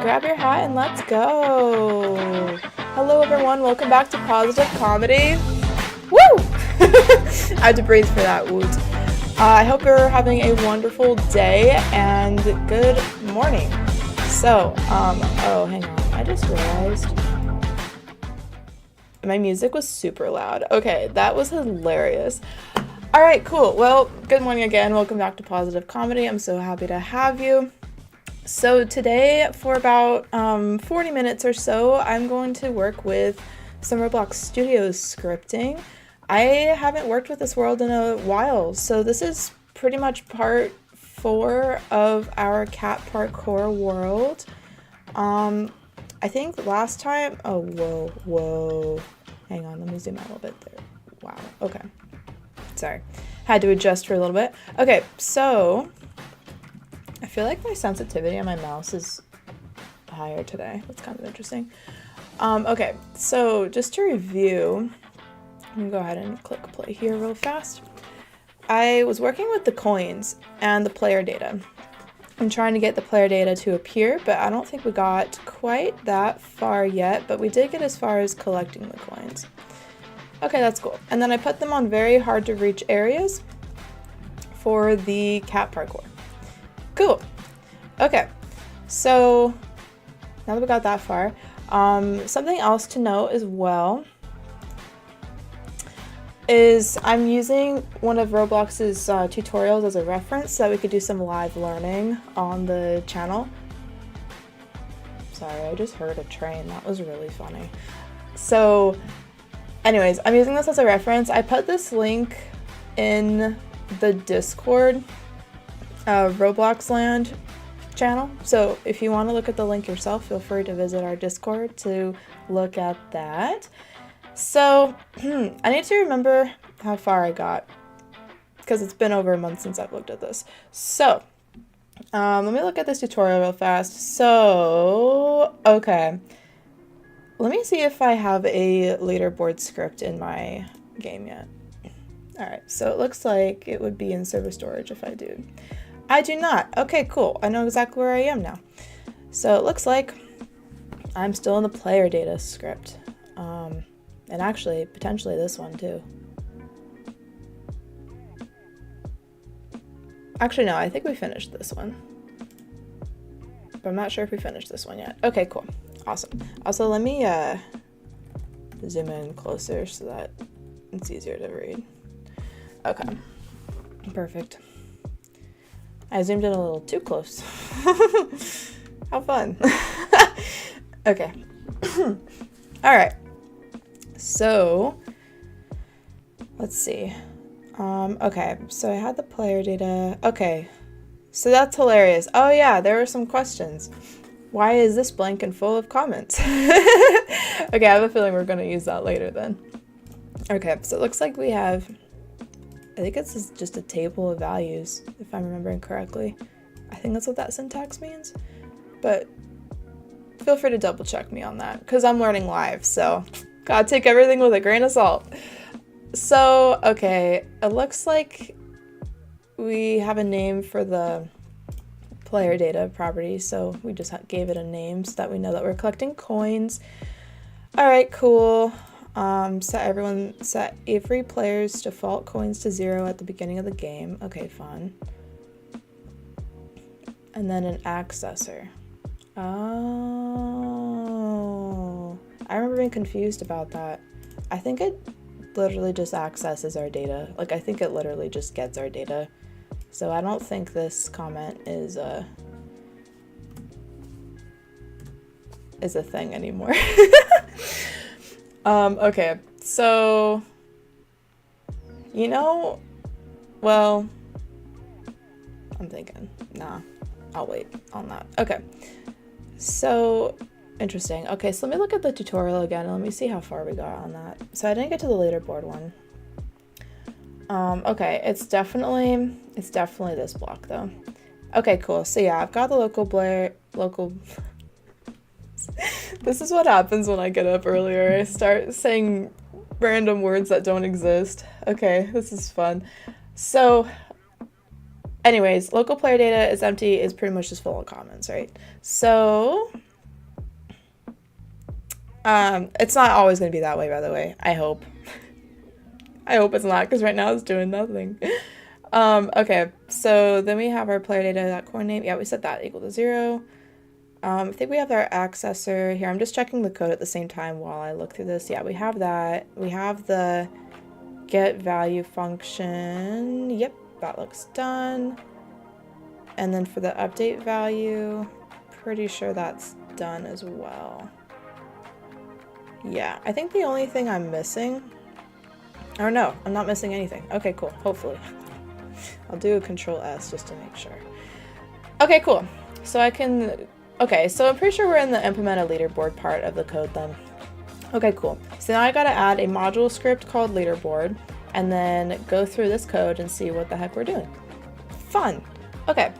grab your hat and let's go. Hello everyone, welcome back to Positive Comedy. Woo! I had to breathe for that woot. I hope you're having a wonderful day and good morning. So, oh, hang on, I just realized my music was super loud. Okay, that was hilarious. All right, cool. Well, good morning again. Welcome back to Positive Comedy. I'm so happy to have you. So today, for about 40 minutes or so, I'm going to work with some Roblox Studio scripting. I haven't worked with this world in a while, so this is pretty much part 4 of our cat parkour world. I think last time, oh, whoa. Hang on, let me zoom out a little bit there. Wow, okay. Sorry, had to adjust for a little bit. Okay, so I feel like my sensitivity on my mouse is higher today. That's kind of interesting. Okay, so just to review, I'm gonna go ahead and click play here real fast. I was working with the coins and the player data. I'm trying to get the player data to appear, but I don't think we got quite that far yet, but we did get as far as collecting the coins. Okay, that's cool. And then I put them on very hard to reach areas for the cat parkour. Cool. Okay, so now that we got that far, something else to note as well is I'm using one of Roblox's tutorials as a reference so that we could do some live learning on the channel. Sorry, I just heard a train. That was really funny. So anyways, I'm using this as a reference. I put this link in the Discord Roblox Land channel. So if you want to look at the link yourself, feel free to visit our Discord to look at that. So I need to remember how far I got because it's been over a month since I've looked at this. So let me look at this tutorial real fast. So, okay. Let me see if I have a leaderboard script in my game yet. All right, so it looks like it would be in server storage if I do. I do not. Okay, cool. I know exactly where I am now. So it looks like I'm still in the player data script. And actually, potentially this one too. Actually, no, I think we finished this one. But I'm not sure if we finished this one yet. Okay, cool. Awesome. Also, let me zoom in closer so that it's easier to read. Okay. Perfect. I zoomed in a little too close. How fun. Okay. All right. So, let's see. Okay, so I had the player data. Okay, so that's hilarious. Oh yeah, there were some questions. Why is this blank and full of comments? Okay, I have a feeling we're gonna use that later then. Okay, so it looks like we have, I think it's just a table of values, if I'm remembering correctly. I think that's what that syntax means, but feel free to double check me on that, because I'm learning live, so gotta take everything with a grain of salt. So, okay, it looks like we have a name for the player data property, so we just gave it a name so that we know that we're collecting coins. All right, cool. Set every player's default coins to 0 at the beginning of the game. Okay, fun. And then an accessor. Oh, I remember being confused about that. I think it literally just accesses our data. Like, I think it literally just gets our data. So I don't think this comment is a thing anymore. Okay, so, you know, well, I'm thinking, nah, I'll wait on that. Okay, so interesting. Okay, so let me look at the tutorial again and let me see how far we got on that. So I didn't get to the leaderboard one. Okay, it's definitely this block though. Okay, cool. So yeah, I've got the local This is what happens when I get up earlier. I start saying random words that don't exist. Okay, this is fun. So anyways, local player data is empty is pretty much just full of comments, right? So It's not always going to be that way, by the way. I hope. I hope it's not, because right now it's doing nothing. Okay, so then we have our player data.coordinate. Yeah, we set that equal to 0. I think we have our accessor here. I'm just checking the code at the same time while I look through this. Yeah, we have that. We have the get value function. Yep, that looks done. And then for the update value, pretty sure that's done as well. Yeah, I think the only thing I'm missing, or no, I'm not missing anything. Okay, cool, hopefully. I'll do a Control S just to make sure. Okay, cool. So I can, okay, so I'm pretty sure we're in the implement a leaderboard part of the code then. Okay, cool. So now I gotta add a module script called leaderboard and then go through this code and see what the heck we're doing. Fun. Okay.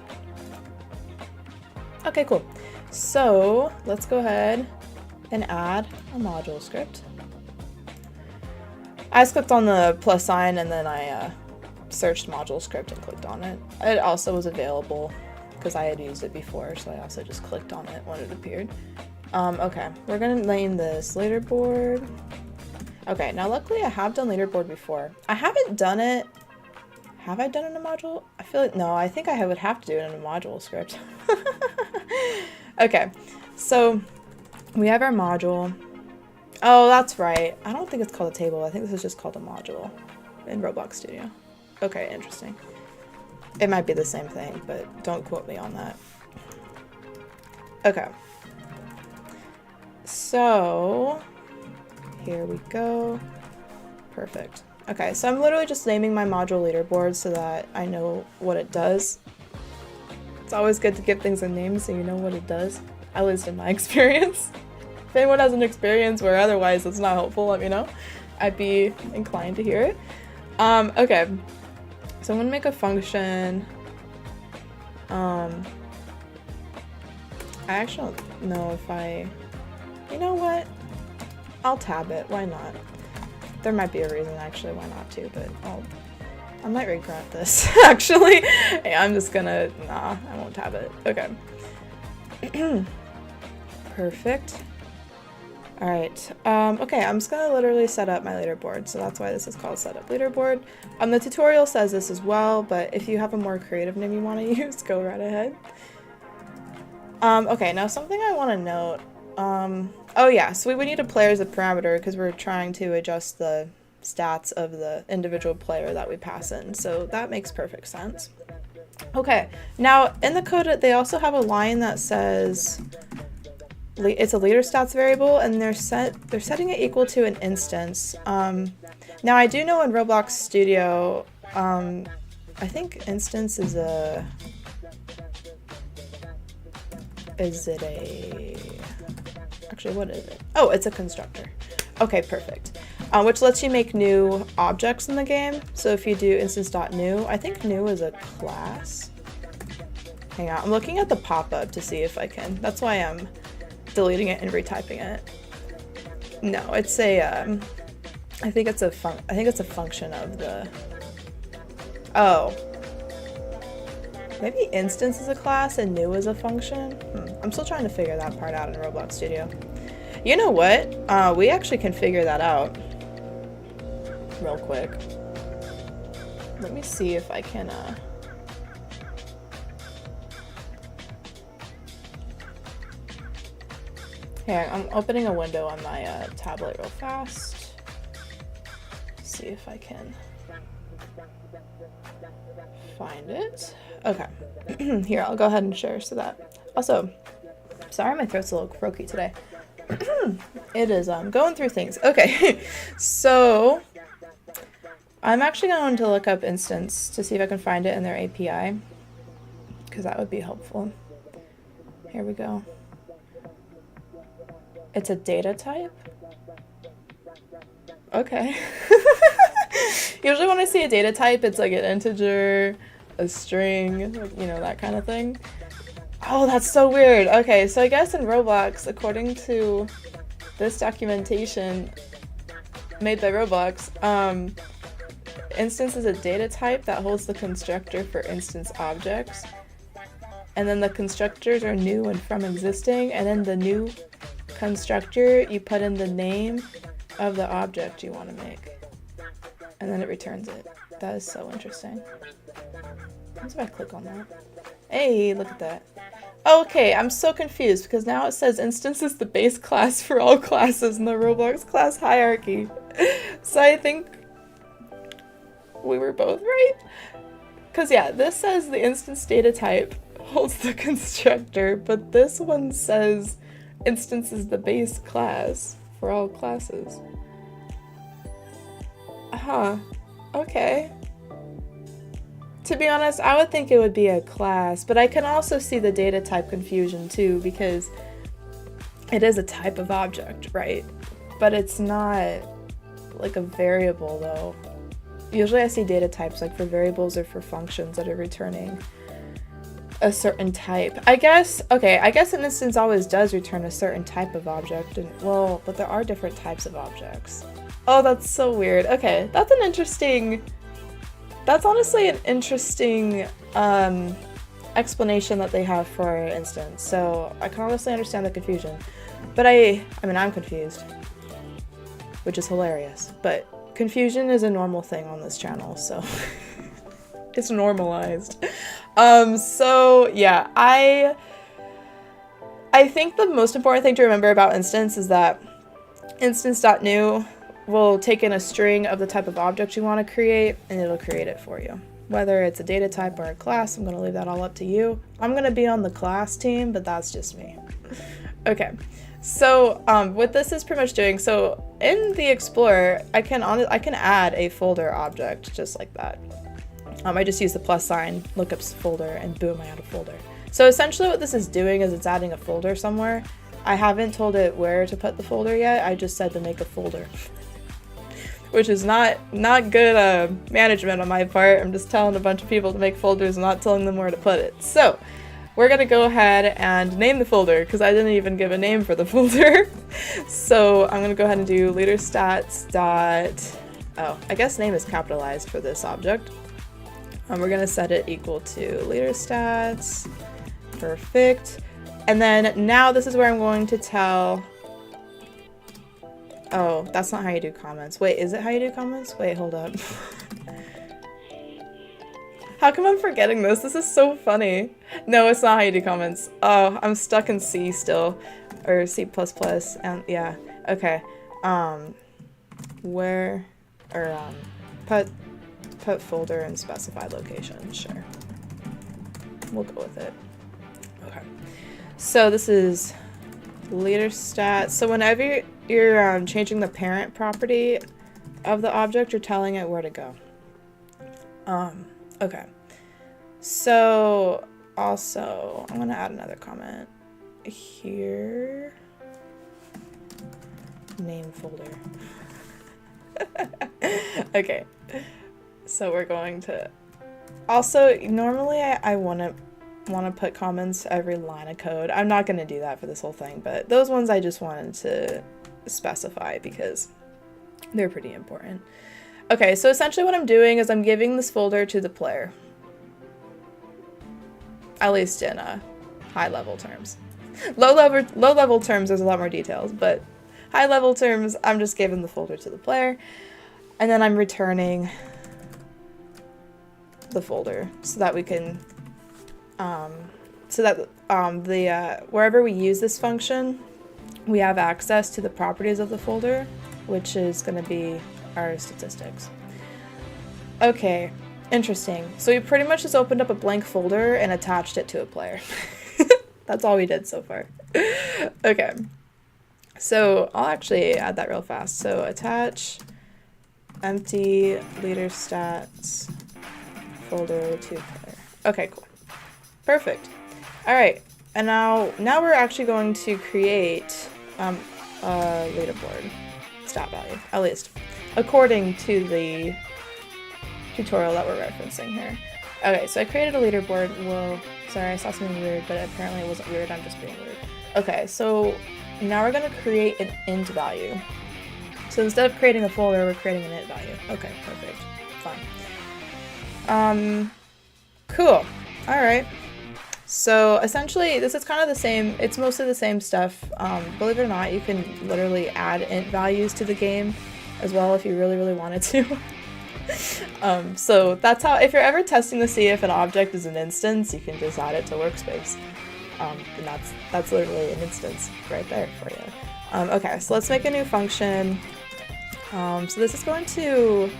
Okay, cool. So let's go ahead and add a module script. I just clicked on the plus sign and then I searched module script and clicked on it. It also was available because I had used it before, so I also just clicked on it when it appeared. Okay, we're gonna name this leaderboard. Okay, now luckily I have done leaderboard before. I haven't done it. Have I done it in a module? I feel like, no, I think I would have to do it in a module script. Okay, so we have our module. Oh, that's right. I don't think it's called a table. I think this is just called a module in Roblox Studio. Okay, interesting. It might be the same thing, but don't quote me on that. Okay. So, here we go. Perfect. Okay, so I'm literally just naming my module leaderboard so that I know what it does. It's always good to give things a name so you know what it does, at least in my experience. If anyone has an experience where otherwise it's not helpful, let me know. I'd be inclined to hear it. Okay, so I'm gonna make a function. I actually don't know if you know what? I'll tab it, why not? There might be a reason actually why not to, but I might regret this actually. Hey, I'm just gonna, nah, I won't tab it. Okay. Perfect. All right, okay, I'm just gonna literally set up my leaderboard, so that's why this is called setup leaderboard. The tutorial says this as well, but if you have a more creative name you want to use, go right ahead. Okay, now something I want to note, oh yeah, so we would need a player as a parameter because we're trying to adjust the stats of the individual player that we pass in, so that makes perfect sense. Okay, now in the code they also have a line that says it's a leader stats variable, and they're setting it equal to an instance. Now I do know in Roblox Studio, I think instance is actually what is it? Oh, it's a constructor. Okay, perfect. Which lets you make new objects in the game. So if you do instance.new, I think new is a class. Hang on, I'm looking at the pop-up to see if I can. That's why I'm deleting it and retyping it. No, it's a I think it's a function of the, oh, maybe instance is a class and new is a function. I'm still trying to figure that part out in Roblox Studio. You know what? We actually can figure that out real quick. Let me see if I can here, I'm opening a window on my tablet real fast. See if I can find it. Okay. Here, I'll go ahead and share so that. Also, sorry my throat's a little croaky today. It is going through things. Okay. So I'm actually going to look up instance to see if I can find it in their API, because that would be helpful. Here we go. It's a data type? Okay. Usually when I see a data type, it's like an integer, a string, like, you know, that kind of thing. Oh, that's so weird. Okay, so I guess in Roblox, according to this documentation made by Roblox, instance is a data type that holds the constructor for instance objects. And then the constructors are new and from existing, and then the new constructor, you put in the name of the object you want to make, and then it returns it. That is so interesting. What if I click on that? Hey, look at that. Okay, I'm so confused because now it says instance is the base class for all classes in the Roblox class hierarchy. So I think we were both right. Because yeah, this says the instance data type holds the constructor, but this one says instance is the base class for all classes. Huh. Okay. To be honest, I would think it would be a class, but I can also see the data type confusion too, because it is a type of object, right? But it's not like a variable though. Usually I see data types like for variables or for functions that are returning a certain type. I guess an instance always does return a certain type of object, and well, but there are different types of objects. Oh, that's so weird. Okay, that's honestly an interesting explanation that they have for our instance. So I can honestly understand the confusion, but I mean, I'm confused, which is hilarious, but confusion is a normal thing on this channel, so it's normalized. So yeah, I think the most important thing to remember about instance is that instance.new will take in a string of the type of object you want to create, and it'll create it for you. Whether it's a data type or a class, I'm going to leave that all up to you. I'm going to be on the class team, but that's just me. Okay, so what this is pretty much doing, so in the Explorer, I can add a folder object just like that. I just use the plus sign, look up folder, and boom, I add a folder. So essentially what this is doing is it's adding a folder somewhere. I haven't told it where to put the folder yet, I just said to make a folder. Which is not good management on my part. I'm just telling a bunch of people to make folders and not telling them where to put it. So we're gonna go ahead and name the folder because I didn't even give a name for the folder. So I'm gonna go ahead and do leader stats dot, oh, I guess name is capitalized for this object. We're gonna set it equal to leader stats, perfect. And then now this is where I'm going to tell, oh, that's not how you do comments. Wait, is it how you do comments? Wait, hold up. How come I'm forgetting this? This is so funny. No, it's not how you do comments. Oh, I'm stuck in C still. Or C++, and yeah. Okay. Where, or put folder and specified location, sure. We'll go with it. Okay. So this is leader stats. So whenever you're changing the parent property of the object, you're telling it where to go. Okay. So also, I'm gonna add another comment here. Name folder. Okay. So we're going to also, normally I want to put comments every line of code. I'm not going to do that for this whole thing, but those ones I just wanted to specify because they're pretty important. Okay, so essentially what I'm doing is I'm giving this folder to the player. At least in high level terms. Low level terms, there's a lot more details, but high level terms, I'm just giving the folder to the player, and then I'm returning the folder so that we can, wherever we use this function, we have access to the properties of the folder, which is going to be our statistics. Okay, interesting. So we pretty much just opened up a blank folder and attached it to a player. That's all we did so far. Okay, so I'll actually add that real fast. So attach empty leader stats folder to player. Okay, cool. Perfect. All right, and now we're actually going to create a leaderboard stat value, at least according to the tutorial that we're referencing here. Okay, so I created a leaderboard. Whoa, sorry, I saw something weird, but apparently it wasn't weird. I'm just being weird. Okay, so now we're gonna create an int value. So instead of creating a folder, we're creating an int value. Okay, perfect. Fine. Cool. All right. So essentially, this is kind of the same, it's mostly the same stuff. Believe it or not, you can literally add int values to the game as well if you really, really wanted to. So that's how, if you're ever testing to see if an object is an instance, you can just add it to workspace. And that's literally an instance right there for you. Okay, so let's make a new function. So this is going to,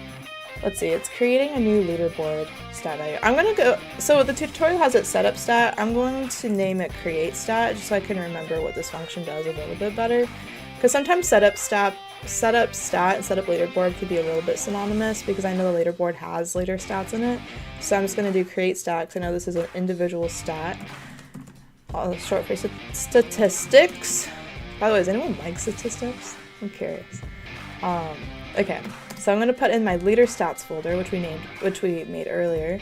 let's see, it's creating a new leaderboard stat value. I'm gonna go, so the tutorial has its setup stat. I'm going to name it create stat just so I can remember what this function does a little bit better. Because sometimes setup stat and setup leaderboard could be a little bit synonymous because I know the leaderboard has later stats in it. So I'm just gonna do create stat because I know this is an individual stat. Short for statistics. By the way, does anyone like statistics? I'm curious. Okay, so I'm gonna put in my leader stats folder, which we made earlier,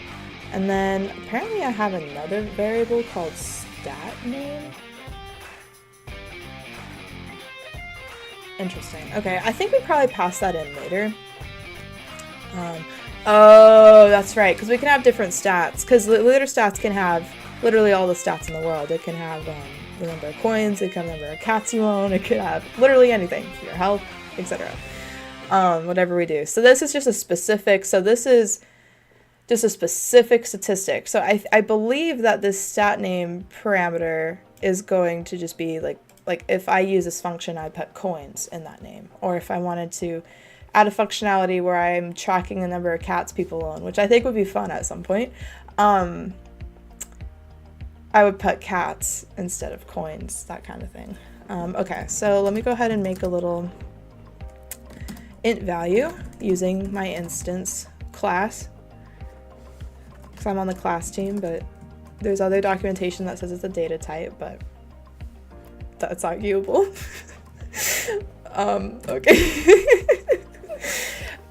and then apparently I have another variable called stat name. Interesting. Okay, I think we probably pass that in later. Oh, that's right, because we can have different stats. Because leader stats can have literally all the stats in the world. It can have the number of coins, it can have the number of cats you own, it could have literally anything, your health, etc. Whatever we do. So this is just a specific, statistic. So I believe that this stat name parameter is going to just be like if I use this function, I put coins in that name. Or if I wanted to add a functionality where I'm tracking the number of cats people own, which I think would be fun at some point, I would put cats instead of coins, that kind of thing. Okay, so let me go ahead and make a little int value using my instance class, because I'm on the class team, but there's other documentation that says it's a data type, but that's arguable. Okay.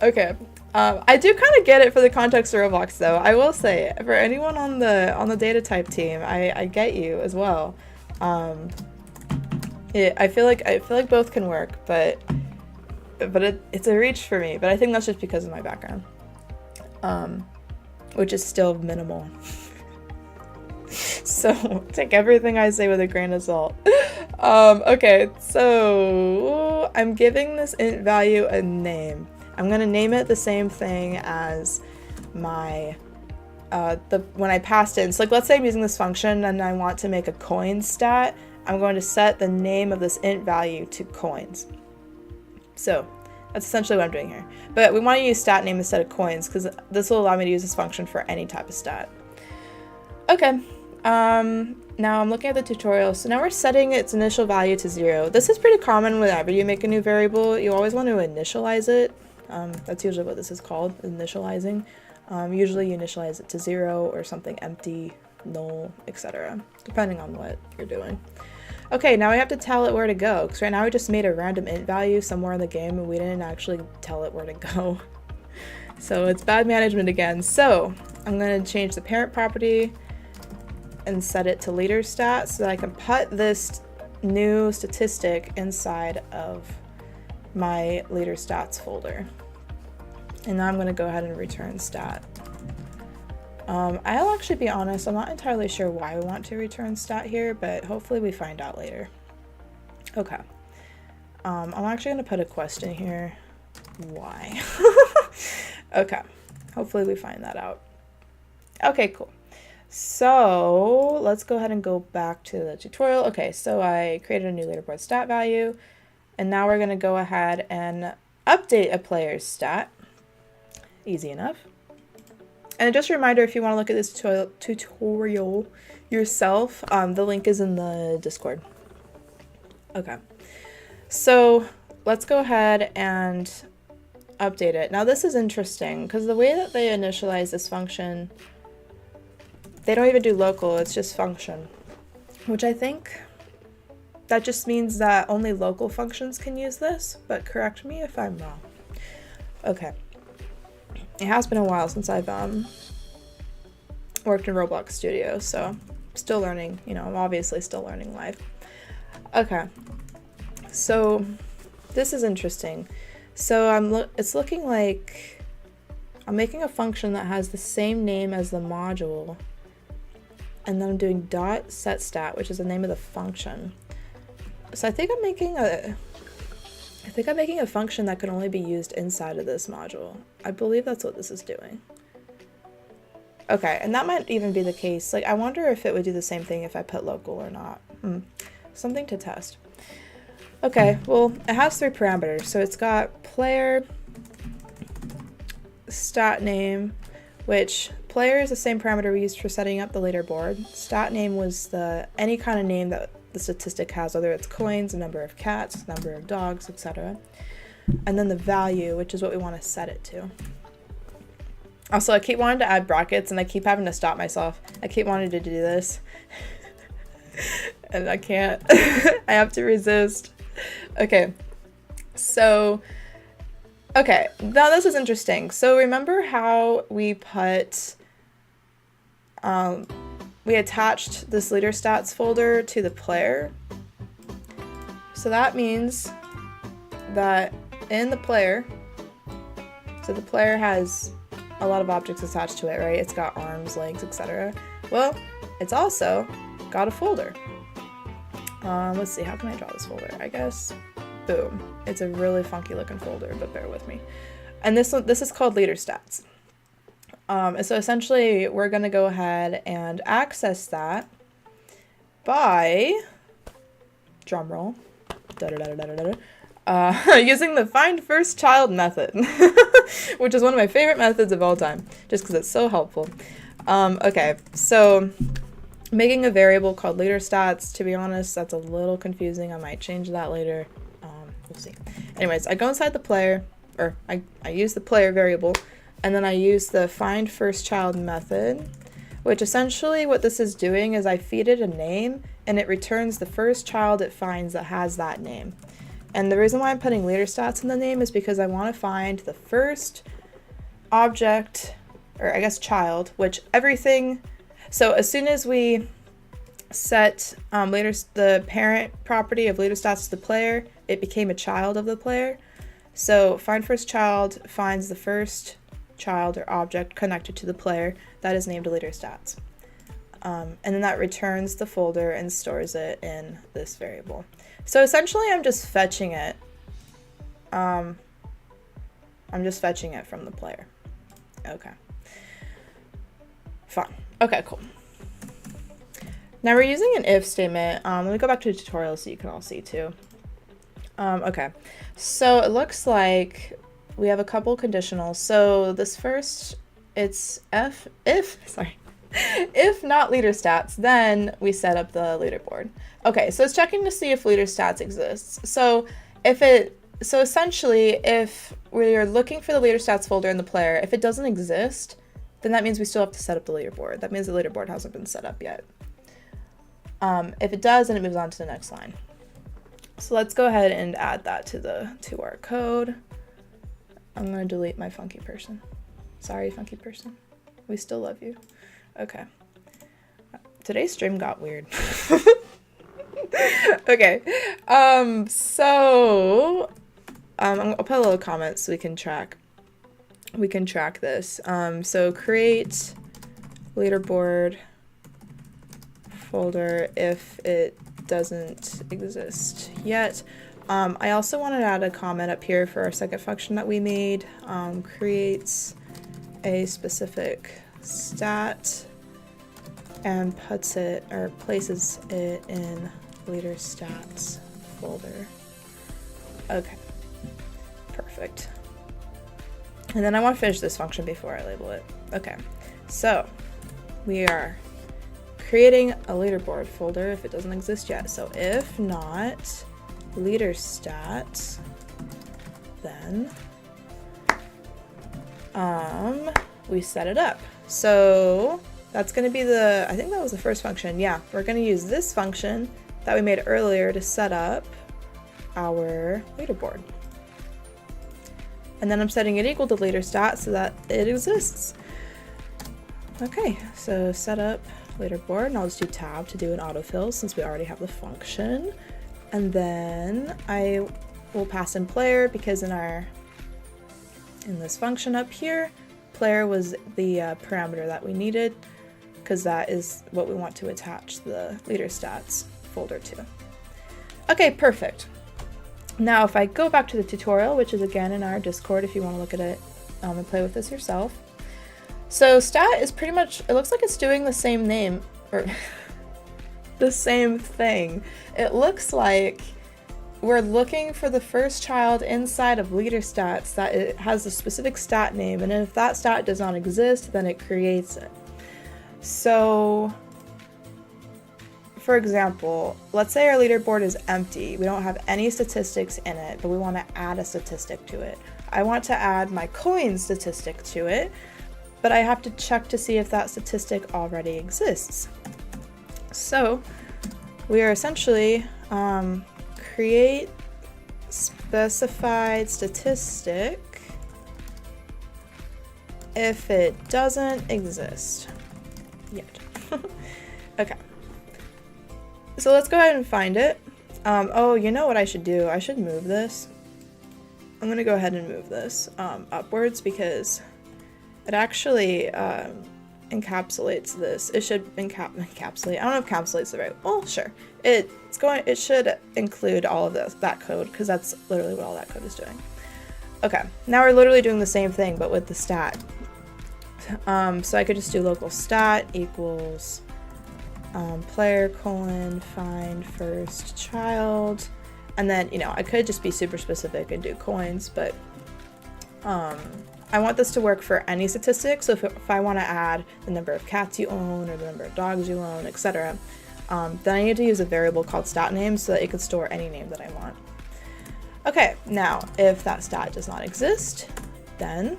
Okay. I do kind of get it for the context of Roblox, though. I will say, for anyone on the data type team, I get you as well. I feel like both can work, but it's a reach for me. But I think that's just because of my background, which is still minimal. So take everything I say with a grain of salt. Okay, so I'm giving this int value a name. I'm gonna name it the same thing as my when I passed in. So like, let's say I'm using this function and I want to make a coin stat. I'm going to set the name of this int value to coins. So that's essentially what I'm doing here. But we want to use stat name instead of coins because this will allow me to use this function for any type of stat. Okay. Now I'm looking at the tutorial. So now we're setting its initial value to 0. This is pretty common whenever you make a new variable. You always want to initialize it. That's usually what this is called, initializing. Usually you initialize it to 0 or something empty, null, etc. depending on what you're doing. Okay, now we have to tell it where to go, because right now we just made a random int value somewhere in the game and we didn't actually tell it where to go. So it's bad management again. So I'm going to change the parent property and set it to leader stat so that I can put this new statistic inside of my leader stats folder. And now I'm going to go ahead and return stat. I'll actually be honest, I'm not entirely sure why we want to return stat here, but hopefully we find out later. Okay. I'm actually going to put a question here. Why? Okay. Hopefully we find that out. Okay, cool. So let's go ahead and go back to the tutorial. Okay, so I created a new leaderboard stat value, and now we're going to go ahead and update a player's stat. Easy enough. And just a reminder, if you want to look at this tutorial yourself, the link is in the Discord. Okay, so let's go ahead and update it. Now this is interesting because the way that they initialize this function, they don't even do local, it's just function, which I think that just means that only local functions can use this, but correct me if I'm wrong. Okay. It has been a while since I've worked in Roblox Studio, so I'm still learning, you know, I'm obviously still learning live. Okay, so this is interesting. So it's looking like I'm making a function that has the same name as the module, and then I'm doing dot set stat, which is the name of the function. So I think I'm making a function that can only be used inside of this module. I believe that's what this is doing. Okay, and that might even be the case. Like, I wonder if it would do the same thing if I put local or not. Something to test. Okay, well, it has 3 parameters. So it's got player, stat name, which player is the same parameter we used for setting up the leaderboard. Stat name was any kind of name that the statistic has, whether it's coins, the number of cats, number of dogs, etc. And then the value, which is what we want to set it to. Also, I keep wanting to add brackets, and I keep having to stop myself. I keep wanting to do this. And I can't. I have to resist. Okay. So, okay. Now this is interesting. So remember how we put, we attached this leader stats folder to the player? So that means that in the player, so the player has a lot of objects attached to it, right? It's got arms, legs, etc. Well, it's also got a folder. Let's see, how can I draw this folder? I guess, boom. It's a really funky looking folder, but bear with me. And this is called leader stats. And so essentially we're gonna go ahead and access that by, drum roll, using the find first child method, which is one of my favorite methods of all time, just because it's so helpful. Okay, so making a variable called leader stats, to be honest, that's a little confusing. I might change that later. We'll see. Anyways, I go inside the player, or I use the player variable, and then I use the find first child method, which essentially what this is doing is I feed it a name, and it returns the first child it finds that has that name. And the reason why I'm putting leader stats in the name is because I want to find the first object, or I guess child, which everything, so as soon as we set the parent property of leader stats to the player, it became a child of the player. So find first child finds the first child or object connected to the player that is named leader stats. And then that returns the folder and stores it in this variable. So essentially I'm just fetching it. I'm just fetching it from the player. Okay. Fine. Okay, cool. Now we're using an if statement. Let me go back to the tutorial so you can all see too. Okay, so it looks like we have a couple conditionals. So this first, it's if not leader stats, then we set up the leaderboard. Okay, so it's checking to see if leader stats exists. So essentially, if we're looking for the leader stats folder in the player, if it doesn't exist, then that means we still have to set up the leaderboard. That means the leaderboard hasn't been set up yet. If it does, then it moves on to the next line. So let's go ahead and add that to our code. I'm gonna delete my funky person. Sorry, funky person. We still love you. Okay. Today's stream got weird. Okay. I'll put a little comment so we can track this. So create leaderboard folder if it doesn't exist yet. I also wanted to add a comment up here for our second function that we made. Creates a specific stat and puts it, or places it in leader stats folder. Okay, perfect. And then I want to finish this function before I label it. Okay, so we are creating a leaderboard folder if it doesn't exist yet. So if not leader stats, then we set it up. So that's going to be I think that was the first function. Yeah, we're going to use this function that we made earlier to set up our leaderboard. And then I'm setting it equal to leader stats so that it exists. Okay, so set up leaderboard, and I'll just do tab to do an autofill since we already have the function. And then I will pass in player because in this function up here, player was the parameter that we needed, because that is what we want to attach the leader stats folder to. Okay, perfect. Now if I go back to the tutorial, which is again in our Discord if you want to look at it and play with this yourself. So stat is pretty much, it looks like it's doing the same name, or the same thing. It looks like we're looking for the first child inside of leader stats that it has a specific stat name, and if that stat does not exist, then it creates it. So for example, let's say our leaderboard is empty. We don't have any statistics in it, but we want to add a statistic to it. I want to add my coin statistic to it, but I have to check to see if that statistic already exists. So we are essentially create specified statistic if it doesn't exist yet. Okay. So let's go ahead and find it. Oh, you know what I should do? I should move this. I'm gonna go ahead and move this upwards because it actually encapsulates this. It should encapsulate. I don't know if encapsulate's the right. Well, sure. It should include all of that code because that's literally what all that code is doing. Okay, now we're literally doing the same thing but with the stat. So I could just do local stat equals player : find first child, and then I could just be super specific and do coins, but I want this to work for any statistic. So if I want to add the number of cats you own or the number of dogs you own, etc., then I need to use a variable called stat name so that it can store any name that I want. Okay, now if that stat does not exist, then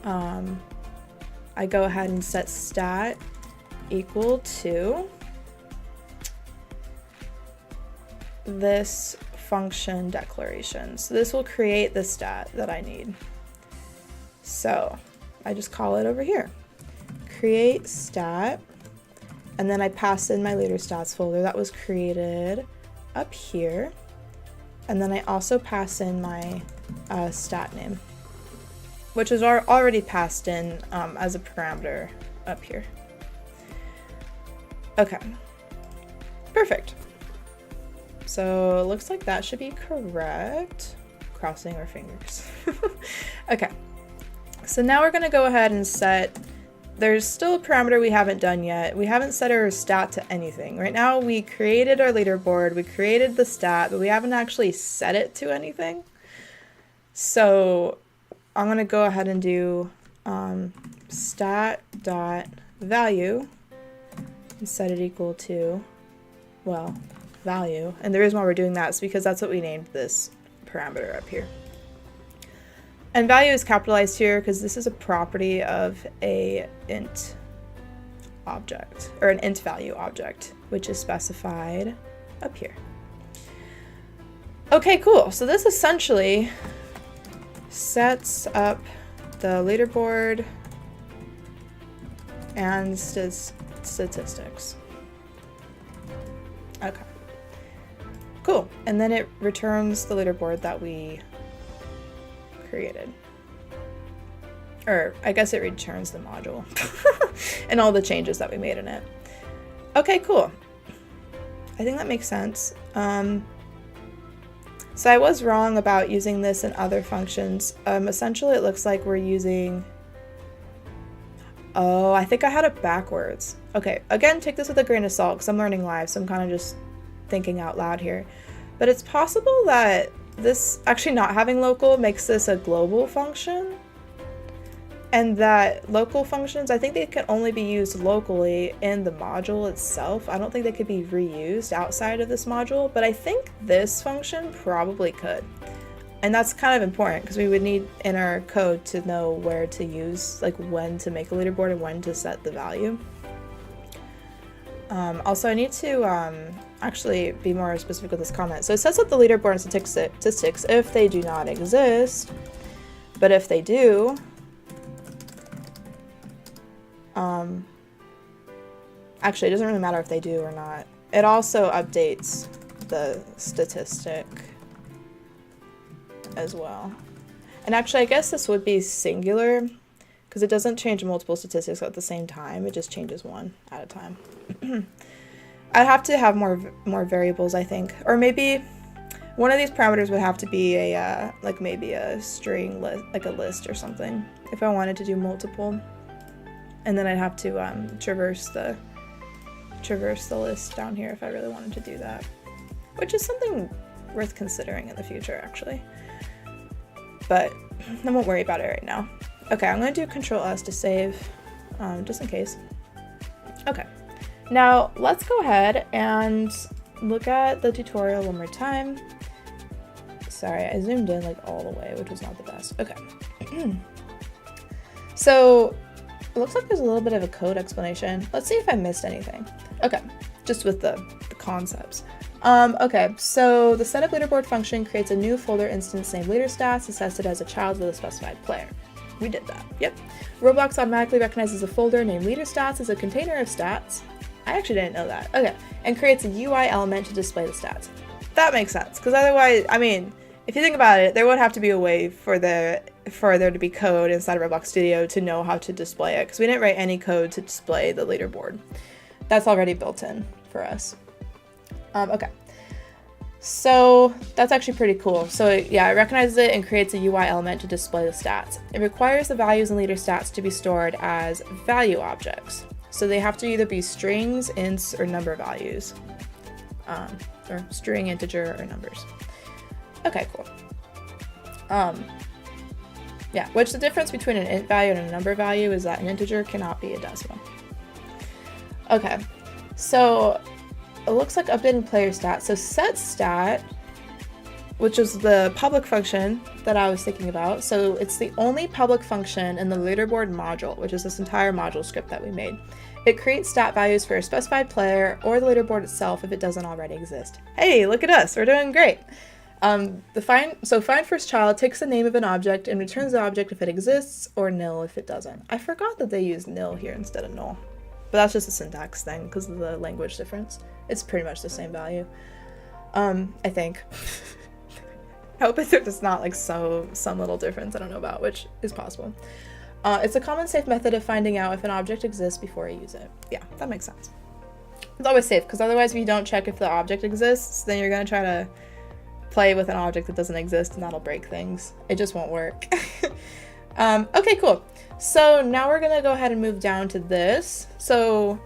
I go ahead and set stat equal to this function declaration. So this will create the stat that I need. So I just call it over here, create stat, and then I pass in my leader stats folder that was created up here, and then I also pass in my stat name, which is already passed in as a parameter up here. Okay, perfect. So it looks like that should be correct. Crossing our fingers. Okay, so now we're gonna go ahead and set, there's still a parameter we haven't done yet. We haven't set our stat to anything. Right now we created our leaderboard, we created the stat, but we haven't actually set it to anything. So I'm gonna go ahead and do stat.value and set it equal to, well, value. And the reason why we're doing that is because that's what we named this parameter up here. And value is capitalized here because this is a property of a int object, or an int value object, which is specified up here. Okay, cool. So this essentially sets up the leaderboard and statistics. Okay, cool. And then it returns the leaderboard that we created. Or I guess it returns the module and all the changes that we made in it. Okay, cool. I think that makes sense. So I was wrong about using this in other functions. Essentially it looks like we're using, oh, I think I had it backwards. Okay, again, take this with a grain of salt because I'm learning live, so I'm kind of just thinking out loud here. But it's possible that this actually not having local makes this a global function, and that local functions, I think they can only be used locally in the module itself. I don't think they could be reused outside of this module, but I think this function probably could. And that's kind of important because we would need in our code to know where to use, like when to make a leaderboard and when to set the value. Also, I need to actually be more specific with this comment. So it sets up the leaderboard and statistics if they do not exist, but if they do, actually, it doesn't really matter if they do or not. It also updates the statistic as well. And actually, I guess this would be singular because it doesn't change multiple statistics at the same time. It just changes one at a time. I'd have to have more variables, I think, or maybe one of these parameters would have to be a like maybe a string list, like a list or something, if I wanted to do multiple, and then I'd have to traverse the list down here if I really wanted to do that, which is something worth considering in the future, actually. But I won't worry about it right now. Okay, I'm going to do Control S to save, just in case. Okay, now let's go ahead and look at the tutorial one more time. Sorry, I zoomed in like all the way, which was not the best. Okay. So it looks like there's a little bit of a code explanation. Let's see if I missed anything. Okay, just with the concepts. Okay, so the setup leaderboard function creates a new folder instance named leader stats assessed as a child with a specified player. We did that, yep. Roblox automatically recognizes a folder named leader stats as a container of stats. I actually didn't know that. Okay, and creates a UI element to display the stats. That makes sense, because otherwise, I mean, if you think about it, there would have to be a way for there to be code inside of Roblox Studio to know how to display it, because we didn't write any code to display the leaderboard. That's already built in for us. Okay, so that's actually pretty cool. So yeah, it recognizes it and creates a UI element to display the stats. It requires the values in leader stats to be stored as value objects. So they have to either be strings, ints, or number values, or string, integer, or numbers. Okay, cool. Yeah, which the difference between an int value and a number value is that an integer cannot be a decimal. Okay, so it looks like updating player stat. So set stat, which is the public function that I was thinking about. So it's the only public function in the leaderboard module, which is this entire module script that we made. It creates stat values for a specified player or the leaderboard itself if it doesn't already exist. Hey, look at us, we're doing great. Find first child takes the name of an object and returns the object if it exists, or nil if it doesn't. I forgot that they use nil here instead of null, but that's just a syntax thing because of the language difference. It's pretty much the same value, I think. I hope it's just not like some little difference I don't know about, which is possible. It's a common safe method of finding out if an object exists before you use it. Yeah, that makes sense. It's always safe, because otherwise if you don't check if the object exists, then you're going to try to play with an object that doesn't exist, and that'll break things. It just won't work. Okay, cool. So now we're going to go ahead and move down to this. So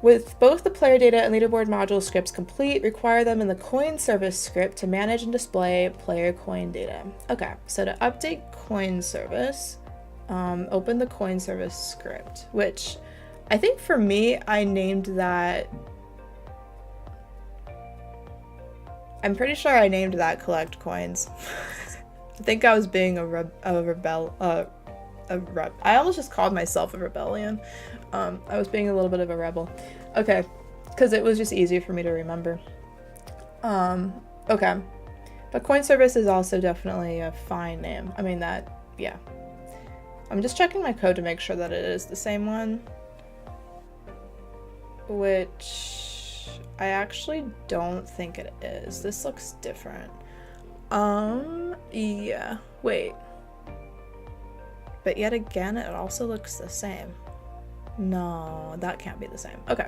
with both the player data and leaderboard module scripts complete, require them in the coin service script to manage and display player coin data. Okay, so to update coin service, open the coin service script, which I think for me, I named that, I'm pretty sure I named that collect coins. I think I was being I almost just called myself a rebellion. I was being a little bit of a rebel. Okay, because it was just easier for me to remember. Okay, but coin service is also definitely a fine name. I mean that, yeah. I'm just checking my code to make sure that it is the same one, which I actually don't think it is. This looks different. Yeah, wait. But yet again, it also looks the same. No, that can't be the same. Okay,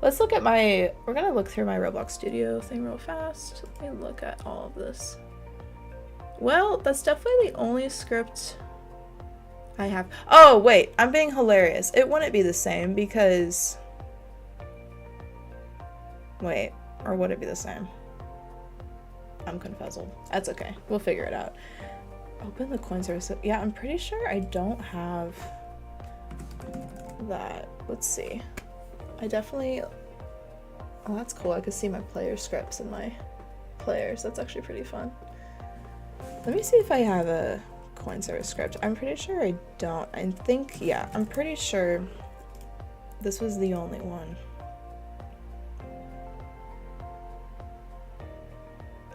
let's look at we're gonna look through my Roblox Studio thing real fast. Let me look at all of this. Well, that's definitely the only script I have. Oh, wait, I'm being hilarious. It wouldn't be the same because, wait, or would it be the same? I'm confuzzled. That's okay. We'll figure it out. Open the coin service. Yeah, I'm pretty sure I don't have that. Let's see. I definitely, oh, that's cool. I can see my player scripts and my players. That's actually pretty fun. Let me see if I have a coin service script. I'm pretty sure I don't. I think, yeah, I'm pretty sure this was the only one.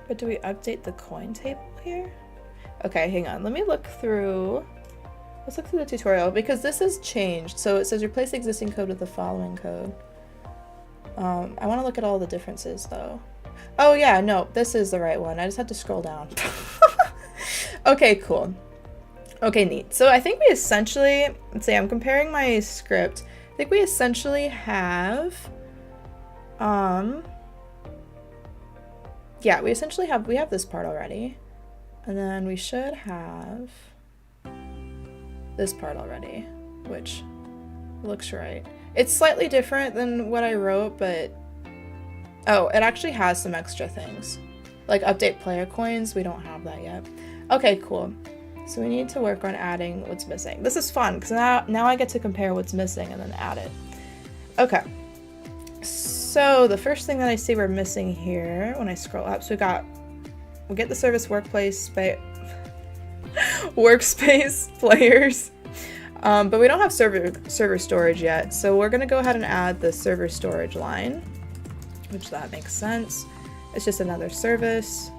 But do we update the coin table here? Okay, hang on. Let me look through. Let's look through the tutorial because this has changed. So it says replace existing code with the following code. I want to look at all the differences though. Oh yeah, no, this is the right one. I just had to scroll down. Okay, cool. Okay, neat. So I think we essentially, let's see, I'm comparing my script. I think we essentially have, yeah, we have this part already. And then we should have this part already, which looks right. It's slightly different than what I wrote, but, oh, it actually has some extra things. Like update player coins, we don't have that yet. Okay, cool. So we need to work on adding what's missing. This is fun, because now I get to compare what's missing and then add it. Okay. So the first thing that I see we're missing here when I scroll up, so we get the service workspace players, but we don't have server storage yet. So we're gonna go ahead and add the server storage line, which that makes sense. It's just another service.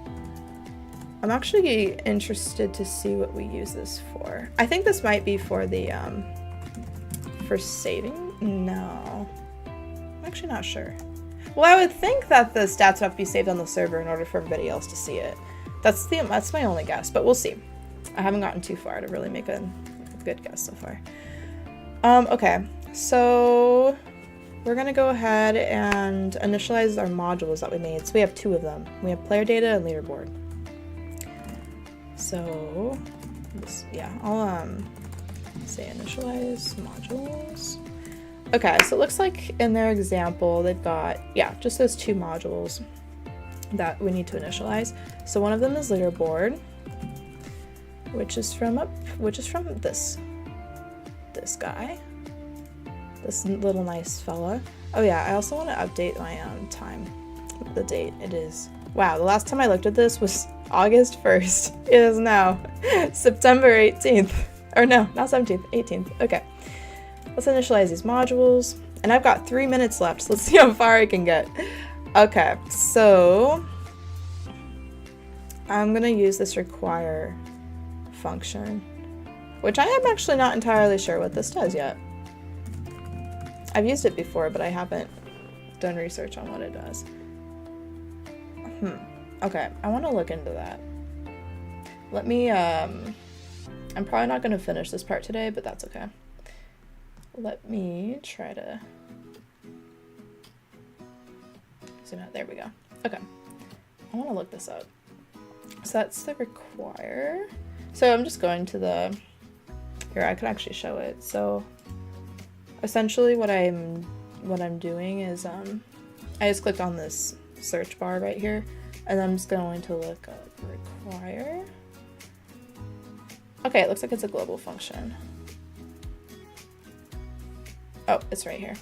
I'm actually interested to see what we use this for. I think this might be for the, for saving? No. I'm actually not sure. Well, I would think that the stats would have to be saved on the server in order for everybody else to see it. That's my only guess, but we'll see. I haven't gotten too far to really make a good guess so far. Okay, so we're gonna go ahead and initialize our modules that we made. So we have 2 of them. We have player data and leaderboard. So, yeah, I'll say initialize modules. Okay, so it looks like in their example they've got, yeah, just those 2 modules that we need to initialize. So one of them is leaderboard, which is from this guy, this little nice fella. Oh yeah, I also want to update my time, the date. It is, wow, the last time I looked at this was August 1st. It is now September 18th. Or no, not 17th, 18th. Okay. Let's initialize these modules. And I've got 3 minutes left, so let's see how far I can get. Okay, so I'm gonna use this require function, which I am actually not entirely sure what this does yet. I've used it before, but I haven't done research on what it does. Okay, I want to look into that. Let me, I'm probably not going to finish this part today, but that's okay. Let me try to zoom out. There we go. Okay, I want to look this up. So that's the require. So I'm just going to the, here, I could actually show it. So essentially what I'm doing is, I just clicked on this search bar right here, and I'm just going to look up require. Okay, it looks like it's a global function. Oh, it's right here.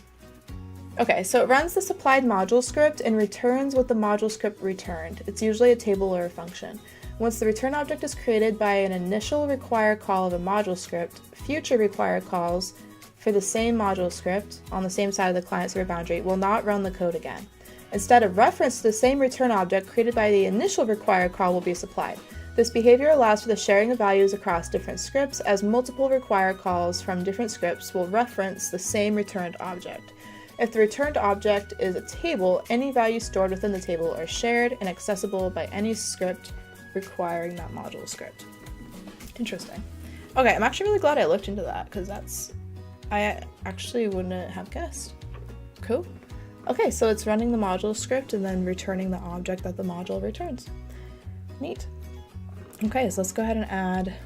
Okay, so it runs the supplied module script and returns what the module script returned. It's usually a table or a function. Once the return object is created by an initial require call of a module script, future require calls for the same module script on the same side of the client-server boundary will not run the code again. Instead, a reference to the same return object created by the initial require call will be supplied. This behavior allows for the sharing of values across different scripts, as multiple require calls from different scripts will reference the same returned object. If the returned object is a table, any values stored within the table are shared and accessible by any script requiring that module script. Interesting. Okay, I'm actually really glad I looked into that, because I actually wouldn't have guessed. Cool. Okay, so it's running the module script and then returning the object that the module returns. Neat. Okay, so let's go ahead and add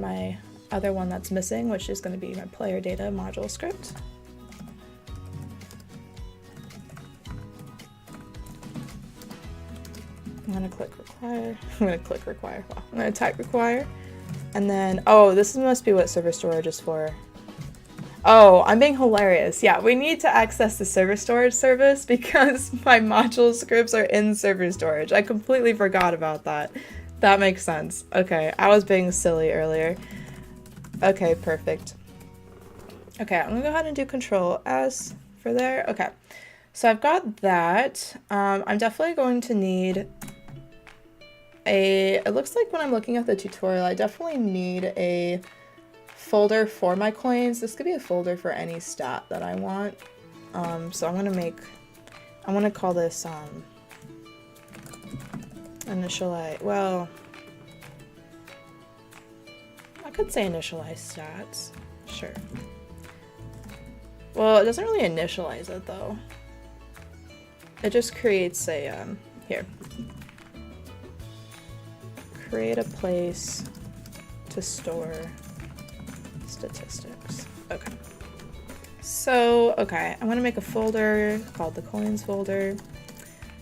my other one that's missing, which is going to be my player data module script. I'm going to click require. I'm going to click require. Wow. I'm going to type require. And then, oh, this must be what server storage is for. Oh, I'm being hilarious. Yeah, we need to access the server storage service because my module scripts are in server storage. I completely forgot about that. That makes sense. Okay, I was being silly earlier. Okay, perfect. Okay, I'm gonna go ahead and do Control S for there. Okay, so I've got that. I'm definitely going to need it looks like when I'm looking at the tutorial, I definitely need a folder for my coins. This could be a folder for any stat that I want. So I'm gonna call this could say initialize stats. Sure. Well, it doesn't really initialize it though. It just creates a, here. Create a place to store statistics. Okay. So, okay, I'm gonna make a folder called the coins folder,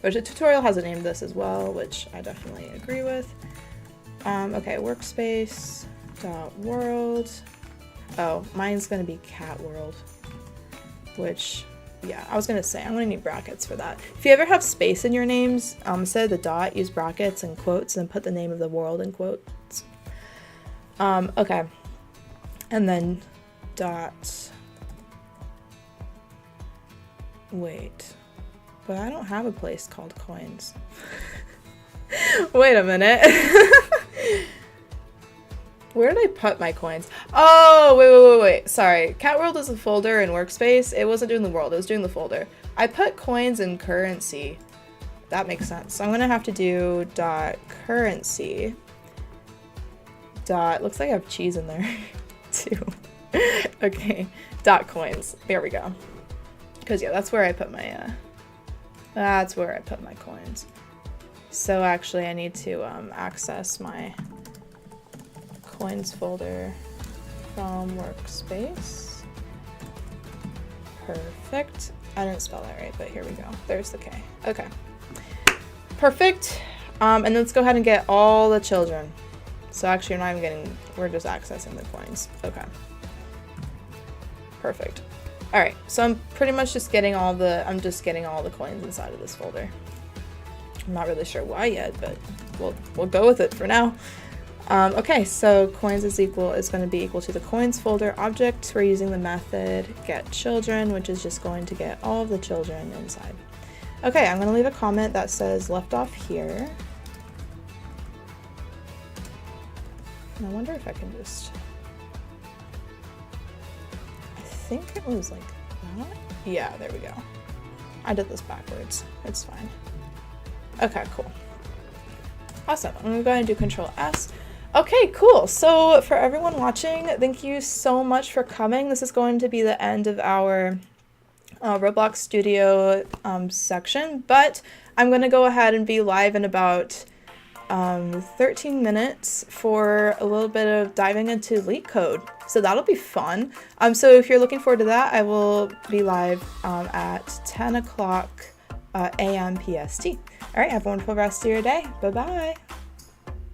which the tutorial has a name to this as well, which I definitely agree with. Okay, workspace dot world. Oh, mine's gonna be cat world, which, yeah, I was gonna say, I'm gonna need brackets for that. If you ever have space in your names, instead of the dot, use brackets and quotes and put the name of the world in quotes. Okay. And then dot, wait, but I don't have a place called coins. Wait a minute. Where did I put my coins? Oh, wait. Sorry. Cat World is a folder in workspace. It wasn't doing the world. It was doing the folder. I put coins in currency. That makes sense. So I'm going to have to do dot currency. Dot, looks like I have cheese in there too. Okay. Dot coins. There we go. Because, yeah, that's where I put my, coins. So actually I need to access my coins folder from workspace. Perfect. I didn't spell that right, but here we go. There's the K. Okay. Perfect. And then let's go ahead and get all the children. So actually we're not even getting, we're just accessing the coins. Okay. Perfect. All right. So I'm pretty much just getting all the, coins inside of this folder. I'm not really sure why yet, but we'll go with it for now. Okay, so coins is going to be equal to the coins folder object. We're using the method get children, which is just going to get all of the children inside. Okay, I'm going to leave a comment that says left off here. And I wonder if I can just, I think it was like that. Yeah, there we go. I did this backwards. It's fine. Okay, cool. Awesome. I'm going to go ahead and do Control S. Okay, cool. So for everyone watching, thank you so much for coming. This is going to be the end of our Roblox Studio section, but I'm going to go ahead and be live in about 13 minutes for a little bit of diving into leak code. So that'll be fun. So if you're looking forward to that, I will be live at 10 o'clock a.m. PST. All right, have a wonderful rest of your day. Bye-bye.